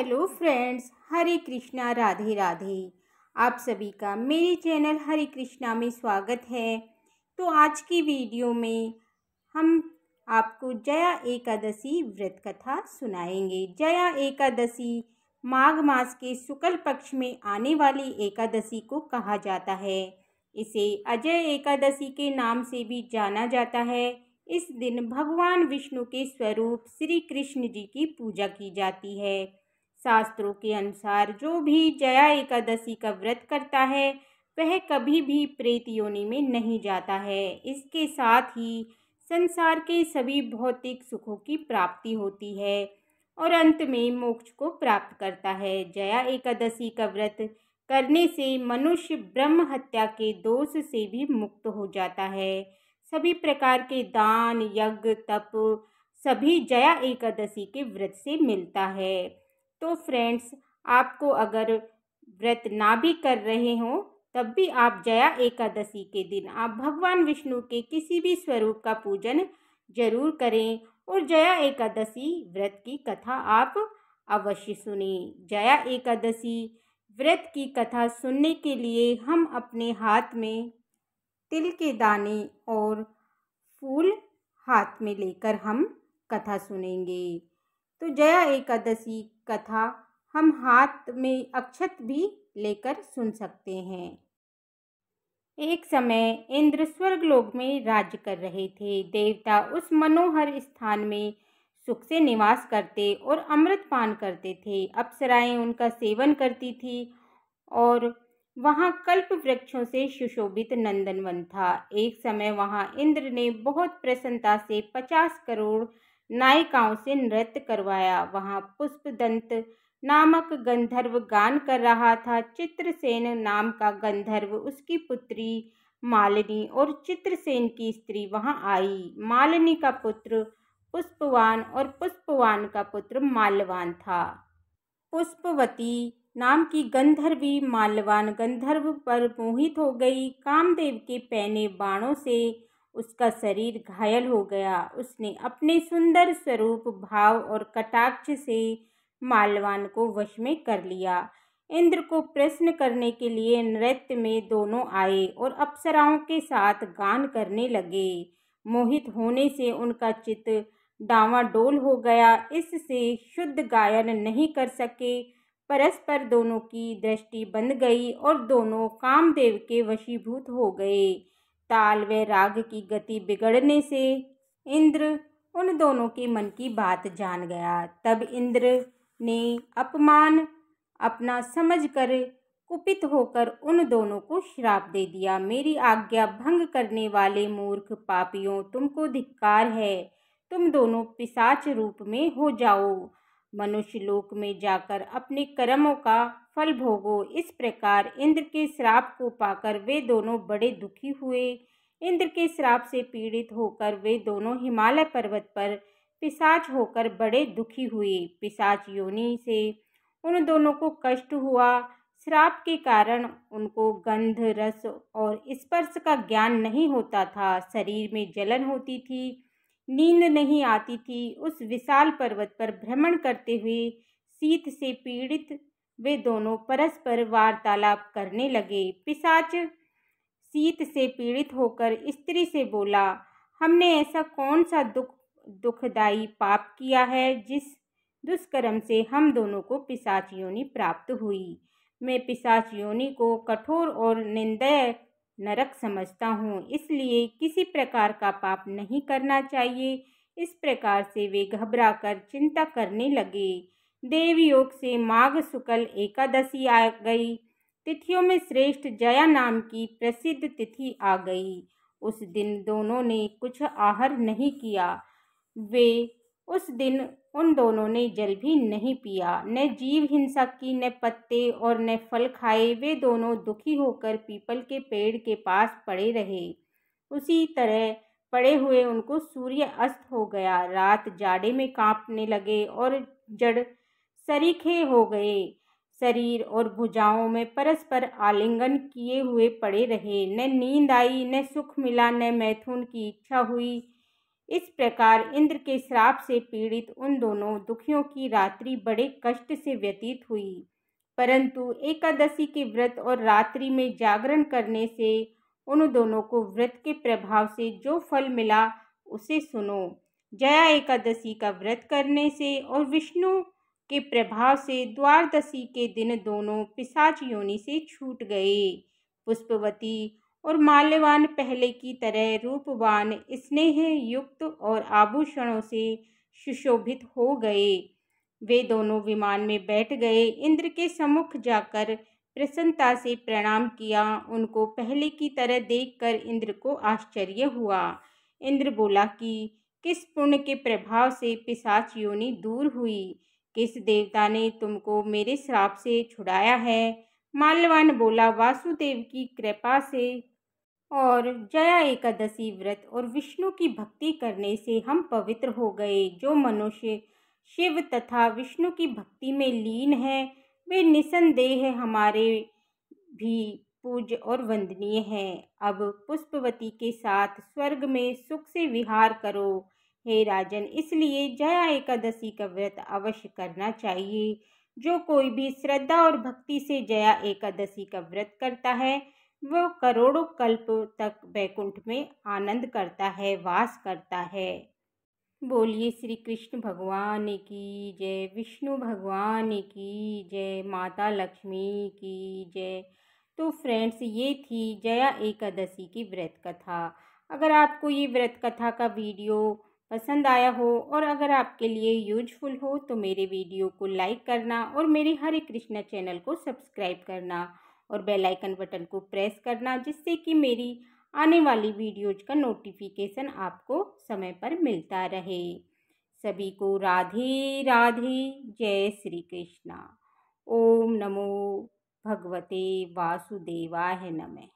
Hello friends, हरे कृष्णा, राधे राधे। आप सभी का मेरे चैनल हरे कृष्णा में स्वागत है। तो आज की वीडियो में हम आपको जया एकादशी व्रत कथा सुनाएंगे। जया एकादशी माघ मास के शुक्ल पक्ष में आने वाली एकादशी को कहा जाता है। इसे अजय एकादशी के नाम से भी जाना जाता है। इस दिन भगवान विष्णु के स्वरूप श्री कृष्ण जी की पूजा की जाती है। शास्त्रों के अनुसार जो भी जया एकादशी का व्रत करता है वह कभी भी प्रेत योनि में नहीं जाता है। इसके साथ ही संसार के सभी भौतिक सुखों की प्राप्ति होती है और अंत में मोक्ष को प्राप्त करता है। जया एकादशी का व्रत करने से मनुष्य ब्रह्म हत्या के दोष से भी मुक्त हो जाता है। सभी प्रकार के दान, यज्ञ, तप सभी जया एकादशी के व्रत से मिलता है। तो फ्रेंड्स, आपको अगर व्रत ना भी कर रहे हो तब भी आप जया एकादशी के दिन आप भगवान विष्णु के किसी भी स्वरूप का पूजन जरूर करें और जया एकादशी व्रत की कथा आप अवश्य सुने। जया एकादशी व्रत की कथा सुनने के लिए हम अपने हाथ में तिल के दाने और फूल हाथ में लेकर हम कथा सुनेंगे। तो जया एकादशी कथा हम हाथ में अक्षत भी लेकर सुन सकते हैं। एक समय इंद्र स्वर्गलोक में राज्य कर रहे थे। देवता उस मनोहर स्थान में सुख से निवास करते और अमृत पान करते थे। अप्सराएं उनका सेवन करती थी और वहाँ कल्प वृक्षों से सुशोभित नंदनवन था। एक समय वहाँ इंद्र ने बहुत प्रसन्नता से 50 करोड़ नायिकाओं से नृत्य करवाया। वहाँ पुष्पदंत नामक गंधर्व गान कर रहा था। चित्रसेन नाम का गंधर्व, उसकी पुत्री मालिनी और चित्रसेन की स्त्री वहाँ आई। मालिनी का पुत्र पुष्पवान और पुष्पवान का पुत्र माल्यवान था। पुष्पवती नाम की गंधर्वी माल्यवान गंधर्व पर मोहित हो गई। कामदेव के पैने बाणों से उसका शरीर घायल हो गया। उसने अपने सुंदर स्वरूप, भाव और कटाक्ष से माल्यवान को वश में कर लिया। इंद्र को प्रसन्न करने के लिए नृत्य में दोनों आए और अप्सराओं के साथ गान करने लगे। मोहित होने से उनका चित्त डांवाडोल हो गया। इससे शुद्ध गायन नहीं कर सके। परस्पर दोनों की दृष्टि बंध गई और दोनों कामदेव के वशीभूत हो गए। ताल व राग की गति बिगड़ने से इंद्र उन दोनों के मन की बात जान गया। तब इंद्र ने अपमान अपना समझकर कुपित होकर उन दोनों को श्राप दे दिया। मेरी आज्ञा भंग करने वाले मूर्ख पापियों, तुमको धिक्कार है। तुम दोनों पिशाच रूप में हो जाओ। मनुष्य लोक में जाकर अपने कर्मों का फल भोगो। इस प्रकार इंद्र के श्राप को पाकर वे दोनों बड़े दुखी हुए। इंद्र के श्राप से पीड़ित होकर वे दोनों हिमालय पर्वत पर पिशाच होकर बड़े दुखी हुए। पिशाच योनि से उन दोनों को कष्ट हुआ। श्राप के कारण उनको गंध, रस और स्पर्श का ज्ञान नहीं होता था। शरीर में जलन होती थी, नींद नहीं आती थी। उस विशाल पर्वत पर भ्रमण करते हुए शीत से पीड़ित वे दोनों परस्पर वार्तालाप करने लगे। पिशाच शीत से पीड़ित होकर स्त्री से बोला, हमने ऐसा कौन सा दुखदायी पाप किया है जिस दुष्कर्म से हम दोनों को पिशाच योनि प्राप्त हुई। मैं पिशाच योनि को कठोर और निंदनीय नरक समझता हूँ, इसलिए किसी प्रकार का पाप नहीं करना चाहिए। इस प्रकार से वे घबराकर चिंता करने लगे। देवयोग से माघ शुक्ल एकादशी आ गई। तिथियों में श्रेष्ठ जया नाम की प्रसिद्ध तिथि आ गई। उस दिन दोनों ने कुछ आहार नहीं किया। वे उस दिन उन दोनों ने जल भी नहीं पिया। न जीव हिंसा की, न पत्ते और न फल खाए। वे दोनों दुखी होकर पीपल के पेड़ के पास पड़े रहे। उसी तरह पड़े हुए उनको सूर्य अस्त हो गया। रात जाड़े में कांपने लगे और जड़ सरीखे हो गए। शरीर और भुजाओं में परस्पर आलिंगन किए हुए पड़े रहे। न नींद आई, न सुख मिला, न मैथुन की इच्छा हुई। इस प्रकार इंद्र के श्राप से पीड़ित उन दोनों दुखियों की रात्रि बड़े कष्ट से व्यतीत हुई। परंतु एकादशी के व्रत और रात्रि में जागरण करने से उन दोनों को व्रत के प्रभाव से जो फल मिला उसे सुनो। जया एकादशी का व्रत करने से और विष्णु के प्रभाव से द्वादशी के दिन दोनों पिशाच योनि से छूट गए। पुष्पवती और माल्यवान पहले की तरह रूपवान, स्नेह युक्त और आभूषणों से सुशोभित हो गए। वे दोनों विमान में बैठ गए। इंद्र के सम्मुख जाकर प्रसन्नता से प्रणाम किया। उनको पहले की तरह देखकर इंद्र को आश्चर्य हुआ। इंद्र बोला कि किस पुण्य के प्रभाव से पिशाच योनि दूर हुई? किस देवता ने तुमको मेरे श्राप से छुड़ाया है? माल्यवान बोला, वासुदेव की कृपा से और जया एकादशी व्रत और विष्णु की भक्ति करने से हम पवित्र हो गए। जो मनुष्य शिव तथा विष्णु की भक्ति में लीन है वे निसंदेह हमारे भी पूज्य और वंदनीय हैं। अब पुष्पवती के साथ स्वर्ग में सुख से विहार करो हे राजन, इसलिए जया एकादशी का व्रत अवश्य करना चाहिए। जो कोई भी श्रद्धा और भक्ति से जया एकादशी का व्रत करता है वो करोड़ों कल्प तक वैकुंठ में आनंद करता है, वास करता है। बोलिए श्री कृष्ण भगवान की जय, विष्णु भगवान की जय, माता लक्ष्मी की जय। तो फ्रेंड्स, ये थी जया एकादशी की व्रत कथा। अगर आपको ये व्रत कथा का वीडियो पसंद आया हो और अगर आपके लिए यूजफुल हो तो मेरे वीडियो को लाइक करना और मेरे हरे कृष्णा चैनल को सब्सक्राइब करना और बेल आइकन बटन को प्रेस करना, जिससे कि मेरी आने वाली वीडियोज का नोटिफिकेशन आपको समय पर मिलता रहे। सभी को राधे राधे, जय श्री कृष्णा। ओम नमो भगवते वासुदेवाय नमः।